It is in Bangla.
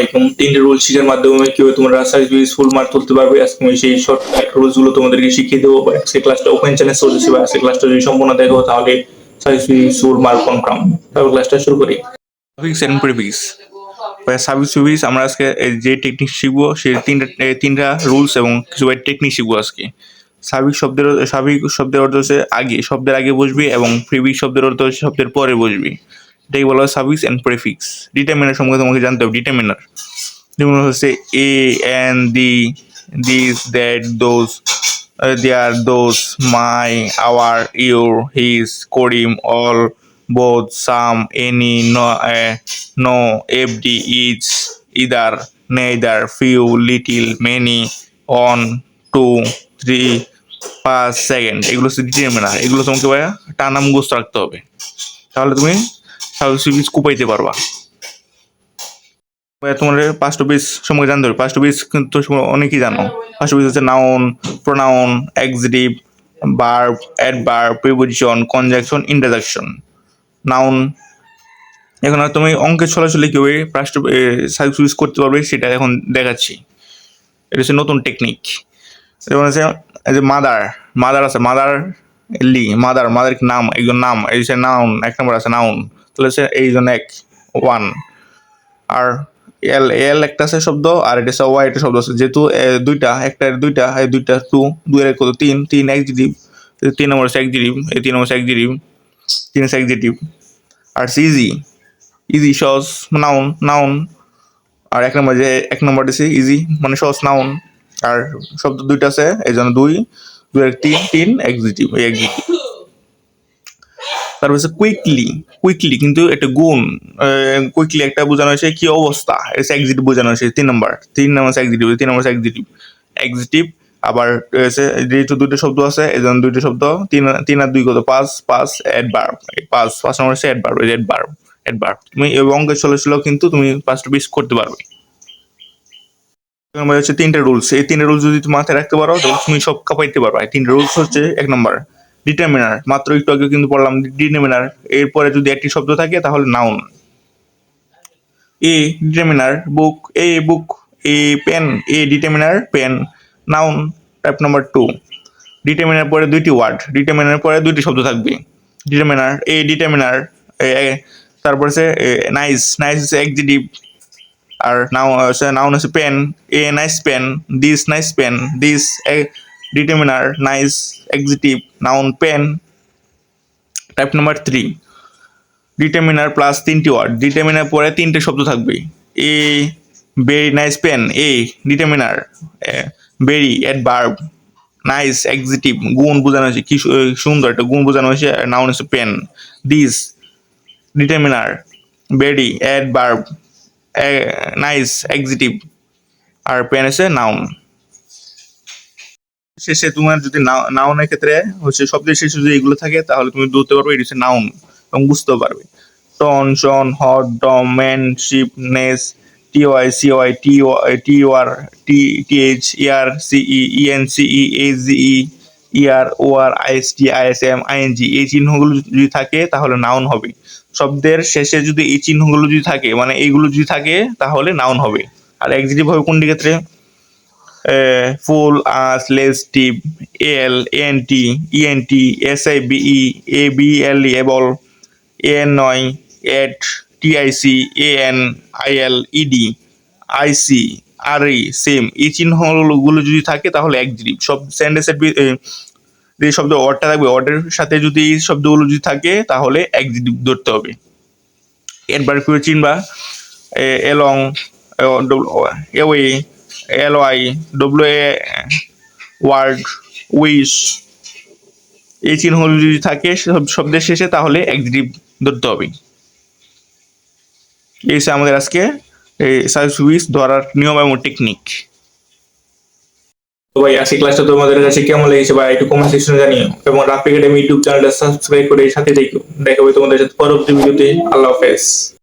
এরকম 3টে রুল শিখার মাধ্যমে কিভাবে তোমরা সার্ভিস ফুল মার্ক তুলতে পারবে আজকে আমি সেই শর্টকাট রুলস গুলো তোমাদেরকে শিখিয়ে দেবো। আজকে ক্লাসটা ওপেন চ্যালেঞ্জ চলছে, আজকে ক্লাসটা যদি সম্পূর্ণ দেখো তাহলে সার্ভিস ফুল মার্ক কনফার্ম। তাহলে ক্লাসটা শুরু করি। Suffix and prefix. সার্ভিস আমরা আজকে যে টেকনিক শিখবো সেই তিনটা রুলস এবং কিছু টেকনিক শিখবো আজকে। সার্বিক শব্দের অর্থ হচ্ছে আগে, শব্দের আগে বসবি, এবং প্রিফিক্স শব্দের অর্থ হচ্ছে শব্দের পরে বসবি। এটাই বলা হয় সাফিক্স এন্ড প্রিফিক্স। ডিটারমিনার সম্পর্কে তোমাকে জানতে হবে। ডিটারমিনার যেমন হচ্ছে a, an, the, this, that, those, there, those, my, our, your, his, করিম, all, both, some, any, no, every, each, either, neither, few, little, many, one, two, three, 5 second. এগুলো হচ্ছে ডিটারমিনার। এগুলো তোমাকে ভাইয়া টানা মুখস্থ রাখতে হবে, তাহলে তুমি সার্ভিস কুপাইতে পারবা। তোমার পাঁচটা বেস সম্পর্কে জানতে হবে। পাঁচটা বেস কিন্তু অনেকেই জানো। পাঁচটা বেস হচ্ছে noun, pronoun, adjective, verb, adverb, preposition, conjunction, interjection. Noun, এখন আর তুমি অঙ্কের ছলাছলি কিভাবে পাঁচটা সার্ভিস করতে পারবে সেটা এখন দেখাচ্ছি। এটা হচ্ছে নতুন টেকনিক। যেমন হচ্ছে যে মাদার, মাদার আছে, মাদার লি, মাদার, মাদার নাম, একজন নাম, এই হচ্ছে নাউন, এক নম্বর আছে নাউন, তাহলে হচ্ছে এইজন এক, ওয়ান। আর এল, এল একটা আছে শব্দ, আর এটা হচ্ছে ওয়াই একটা শব্দ আছে। যেহেতু দুইটা, একটা দুইটা, এই দুইটা টু, দুই এর কত তিন, তিন এক্সিটিভ, 3 নম্বর হচ্ছে এক্সিটিভ, এই 3 নম্বর হচ্ছে এক্সিটিভ, 3 হচ্ছে এক্সিটিভ। আর ইজি, ইজি সহজ নাউন, নাউন। আর এক নম্বর যে এক নম্বর আছে ইজি মানে সহজ নাউন। আর শব্দ দুইটা আছে এই জন্য দুই, দুই এর তিন, তিন এক্সিটিভ, এই এক্সিটিভ। তারপর হচ্ছে কুইকলি, কুইকলি কিন্তু একটা গুণ। কুইকলি একটা বোঝানো হয়েছে কি অবস্থা, এটা এক্সিটিভ বোঝানো হয়েছে 3 নম্বর, 3 নম্বর এক্সিটিভ, 3 নম্বর এক্সিটিভ, এক্সিটিভ। আবার যেহেতু দুইটা শব্দ আছে এই জন্য দুইটা শব্দ, তিন, তিন আর দুই কত, 5, 5 অ্যাডভার্ব, 5 নম্বর হচ্ছে অ্যাডভার্ব, অ্যাডভার্ব, অ্যাডভার্ব। তুমি এই অঙ্কের চলেছিল কিন্তু তুমি 5টা পিস করতে পারবে। হচ্ছে 3টে রুলস। এই 3টে রুলস যদি তুমি মাথায় রাখতে পারো তাহলে তুমি সব কাপাইতে পারবে। 3টে রুলস হচ্ছে, এক নম্বর ডিটারমিনার, মাত্র একটু আগে কিন্তু পড়লাম ডিটারমিনার। এরপরে যদি একটি শব্দ থাকে তাহলে noun. A determiner book, a book, a pen, a determiner pen, noun. Type number 2 determiner পরে দুইটি ওয়ার্ড, ডিটারমিনার পরে দুইটি শব্দ থাকবে। ডিটারমিনার এ ডিটারমিনার, তারপর হচ্ছে নাইস, নাইস হচ্ছে এক্সিটিভ। আর নাউন হচ্ছে pen, a nice pen, this nice pen, this determiner, nice adjective, noun pen. Type number 3 determiner plus 3টি ওয়ার্ড, ডিটারমিনার পরে 3টে শব্দ থাকবে। A very nice pen, a determiner, very adverb, nice adjective গুণ বোঝানো হয়েছে, কি সুন্দর একটা গুণ বোঝানো হয়েছে। নাউন হচ্ছে pen. This determiner, very adverb, nice adjective, আর পেন হচ্ছে নাউন। শেষে তোমার যদি নাউনের ক্ষেত্রে হচ্ছে শব্দের শেষে যদি এগুলো থাকে তাহলে তুমি ধরতে পারবে এটা হচ্ছে নাউন এবং বুঝতেও পারবে। Ton, shun, hood, dom, man, ship, ness, T Y, C Y, টিওয়ার, T H, er, C E, E N C E, H G E, er, O R, I S T, I S M, I N G, এই চিহ্নগুলো যদি থাকে তাহলে নাউন হবে। শব্দের শেষে যদি এই চিহ্নগুলো যদি থাকে মানে এইগুলো যদি থাকে তাহলে নাউন হবে। আর এক্সিটিভ হবে কোনটি ক্ষেত্রে? Full, ous, less, tip, L, N T, E N T, S I B E, A B L E, able, en নয়, ate, T I C, A N, I L, E D, I C, R E, same, এই চিহ্নগুলো যদি থাকে তাহলে এক্সিটিভ। সব সেন্টেন্সের যে শব্দ অর্ডটা থাকবে অর্ডের সাথে যদি এই শব্দগুলো যদি থাকে তাহলে এক্সিটিভ ধরতে হবে। এরবার করে চিনবা along, away, L Y, W word, wise, এই চিহ্নগুলো যদি থাকে শব্দের শেষে তাহলে এক্সিটিভ ধরতে হবে। এই আমাদের আজকে সার্ভিস ধরার নিয়ম এবং টেকনিক। তো ভাই আজকে ক্লাসটা তোমাদের কাছে কেমন লেগেছে ভাই একটু কমেন্ট সেকশনে জানিও, এবং রাফি একাডেমি ইউটিউব চ্যানেলটা সাবস্ক্রাইব করে সাথে দেখো। দেখা হবে তোমাদের সাথে পরবর্তী ভিডিওতে। আল্লাহ হাফেজ।